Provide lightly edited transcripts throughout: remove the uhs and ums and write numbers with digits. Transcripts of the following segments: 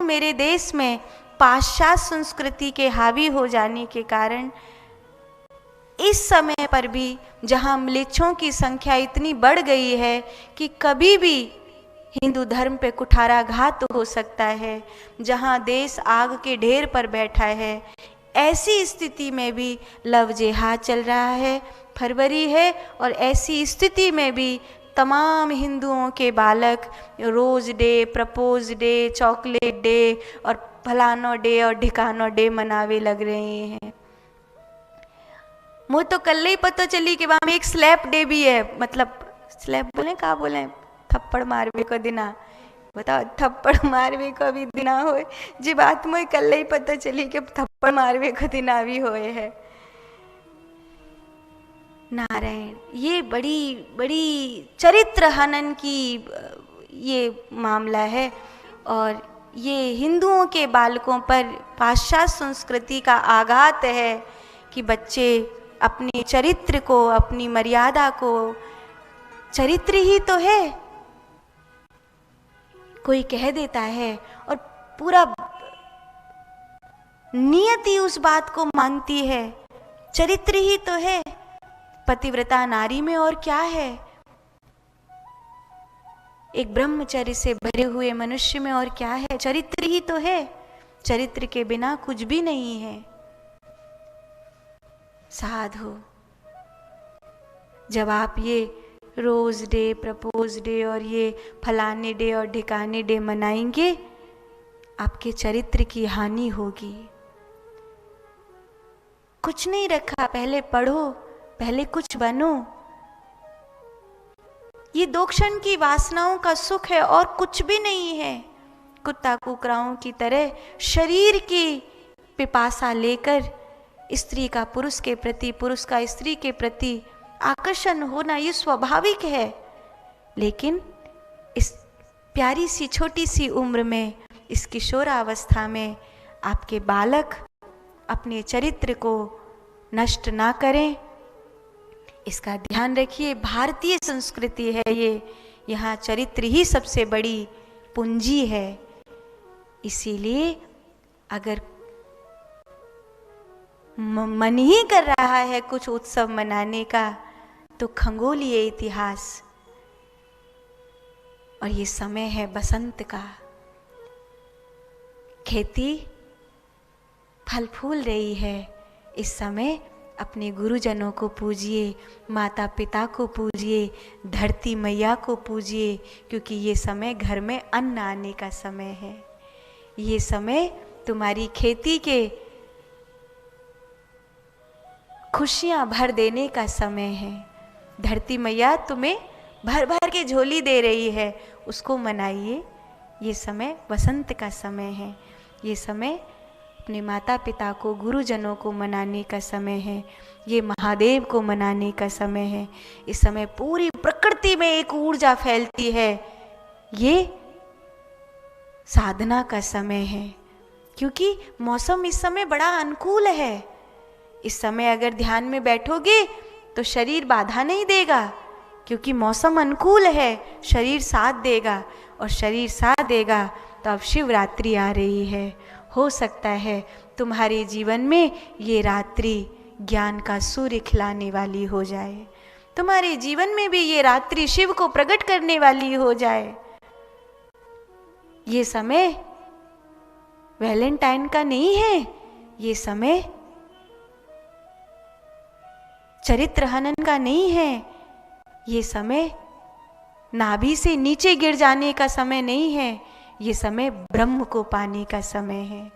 मेरे देश में पाश्चात्य संस्कृति के हावी हो जाने के कारण इस समय पर भी जहाँ म्लेच्छों की संख्या इतनी बढ़ गई है कि कभी भी हिंदू धर्म पे कुठाराघात हो सकता है, जहाँ देश आग के ढेर पर बैठा है, ऐसी स्थिति में भी लव जिहाद चल रहा है, फरवरी है, और ऐसी स्थिति में भी तमाम हिंदुओं के बालक rose day, propose day, chocolate day और फलानो डे और ढिकानो डे मनावे लग रहे हैं। मुझे तो कल ही पता चली कि वहाँ में एक स्लैप डे भी है, मतलब स्लैप बोले का बोले, थप्पड़ मारवे को दिना, बताओ थप्पड़ मारवे को भी दिना होए, जी बात मुझे कल ही पता चली कि थप्पड़ मारवे को दिना भी होए है। नारायण, ये बड़ी बड़ी चरित्र हनन की ये मामला है, और ये हिंदुओं के बालकों पर पाश्चात्य संस्कृति का आघात है कि बच्चे अपने चरित्र को, अपनी मर्यादा को, चरित्र ही तो है, कोई कह देता है और पूरा नियति उस बात को मानती है, चरित्र ही तो है। पतिव्रता नारी में और क्या है, एक ब्रह्मचर्य से भरे हुए मनुष्य में और क्या है, चरित्र ही तो है, चरित्र के बिना कुछ भी नहीं है। साधु, जब आप ये रोज डे, प्रपोज डे और ये फलाने डे और ढिकाने डे मनाएंगे, आपके चरित्र की हानि होगी। कुछ नहीं रखा, पहले पढ़ो, पहले कुछ बनो। ये 2 क्षण की वासनाओं का सुख है और कुछ भी नहीं है। कुत्ता कुकराओं की तरह शरीर की पिपासा लेकर स्त्री का पुरुष के प्रति, पुरुष का स्त्री के प्रति आकर्षण होना ये स्वाभाविक है, लेकिन इस प्यारी सी छोटी सी उम्र में, इस किशोरावस्था में आपके बालक अपने चरित्र को नष्ट ना करें, इसका ध्यान रखिए। भारतीय संस्कृति है ये, यहाँ चरित्र ही सबसे बड़ी पूंजी है। इसीलिए अगर मन ही कर रहा है कुछ उत्सव मनाने का, तो खंगोलिए इतिहास, और ये समय है बसंत का, खेती फल फूल रही है। इस समय अपने गुरुजनों को पूजिए, माता पिता को पूजिए, धरती मैया को पूजिए, क्योंकि ये समय घर में अन्न आने का समय है। ये समय तुम्हारी खेती के खुशियां भर देने का समय है। धरती मैया तुम्हें भर भर के झोली दे रही है, उसको मनाइए। ये समय वसंत का समय है, ये समय अपने माता पिता को, गुरुजनों को मनाने का समय है, ये महादेव को मनाने का समय है। इस समय पूरी प्रकृति में एक ऊर्जा फैलती है, ये साधना का समय है, क्योंकि मौसम इस समय बड़ा अनुकूल है। इस समय अगर ध्यान में बैठोगे तो शरीर बाधा नहीं देगा, क्योंकि मौसम अनुकूल है, शरीर साथ देगा, और शरीर साथ देगा तो अब शिवरात्रि आ रही है। हो सकता है तुम्हारे जीवन में ये रात्रि ज्ञान का सूर्य खिलाने वाली हो जाए, तुम्हारे जीवन में भी ये रात्रि शिव को प्रकट करने वाली हो जाए। ये समय वैलेंटाइन का नहीं है, ये समय चरित्र हनन का नहीं है, ये समय नाभि से नीचे गिर जाने का समय नहीं है, ये समय ब्रह्म को पाने का समय है,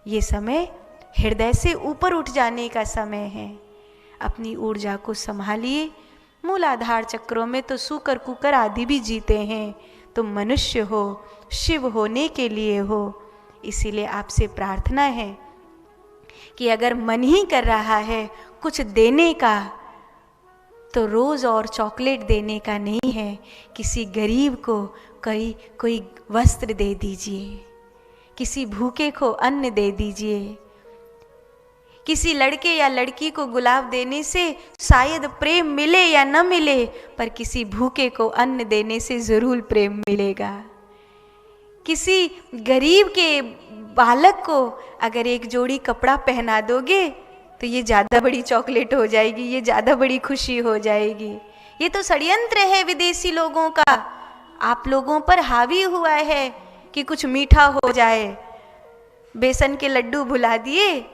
ये समय हृदय से ऊपर उठ जाने का समय है। अपनी ऊर्जा को संभालिए। मूलाधार चक्रों में तो सूकर कुकर आदि भी जीते हैं, तुम मनुष्य हो, शिव होने के लिए हो। इसीलिए आपसे प्रार्थना है कि अगर मन ही कर रहा है कुछ देने का, तो रोज और चॉकलेट देने का नहीं है, किसी गरीब को कोई वस्त्र दे दीजिए, किसी भूखे को अन्न दे दीजिए। किसी लड़के या लड़की को गुलाब देने से शायद प्रेम मिले या न मिले, पर किसी भूखे को अन्न देने से जरूर प्रेम मिलेगा। किसी गरीब के बालक को अगर एक जोड़ी कपड़ा पहना दोगे तो ये ज़्यादा बड़ी चॉकलेट हो जाएगी, ये ज़्यादा बड़ी खुशी हो जाएगी। ये तो षड्यंत्र है विदेशी लोगों का, आप लोगों पर हावी हुआ है कि कुछ मीठा हो जाए। बेसन के लड्डू भुला दिए,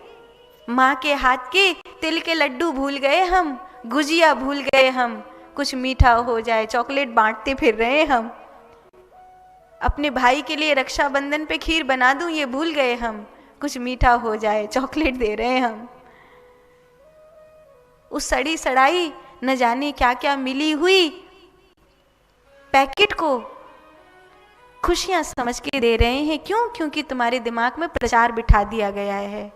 माँ के हाथ के तिल के लड्डू भूल गए हम, गुजिया भूल गए हम, कुछ मीठा हो जाए, चॉकलेट बांटते फिर रहे हम। अपने भाई के लिए रक्षाबंधन पे खीर बना दूं ये भूल गए हम, कुछ मीठा हो जाए, चॉकलेट दे रहे हम। उस सड़ी सड़ाई न जाने क्या क्या मिली हुई पैकेट को खुशियां समझ के दे रहे हैं। क्यों? क्योंकि तुम्हारे दिमाग में प्रचार बिठा दिया गया है।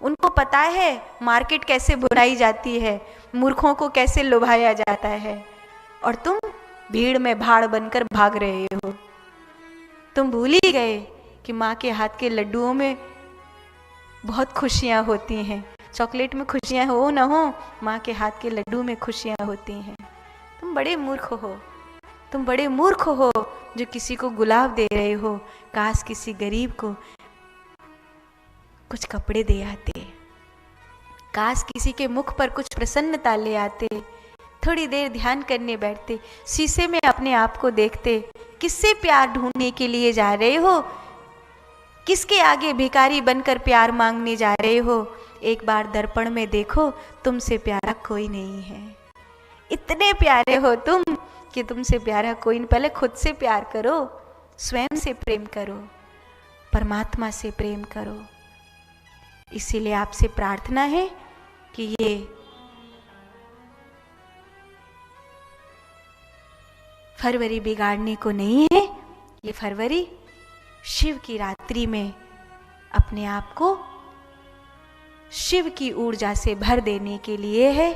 उनको पता है मार्केट कैसे बुलाई जाती है, मूर्खों को कैसे लुभाया जाता है, और तुम भीड़ में भाड़ बनकर भाग रहे हो। तुम भूल ही गए कि माँ के हाथ के लड्डुओं में बहुत खुशियाँ होती हैं। चॉकलेट में खुशियाँ हो न हो, माँ के हाथ के लड्डू में खुशियाँ होती हैं। तुम बड़े मूर्ख हो, तुम बड़े मूर्ख हो जो किसी को गुलाब दे रहे हो। काश किसी गरीब को कुछ कपड़े दे आते, काश किसी के मुख पर कुछ प्रसन्नता ले आते, थोड़ी देर ध्यान करने बैठते, शीशे में अपने आप को देखते। किससे प्यार ढूंढने के लिए जा रहे हो? किसके आगे भिखारी बनकर प्यार मांगने जा रहे हो? एक बार दर्पण में देखो, तुमसे प्यारा कोई नहीं है। इतने प्यारे हो तुम कि तुमसे प्यारा कोई नहीं। पहले खुद से प्यार करो, स्वयं से प्रेम करो, परमात्मा से प्रेम करो। इसीलिए आपसे प्रार्थना है कि ये फरवरी बिगाड़ने को नहीं है, ये फरवरी शिव की रात्रि में अपने आप को शिव की ऊर्जा से भर देने के लिए है।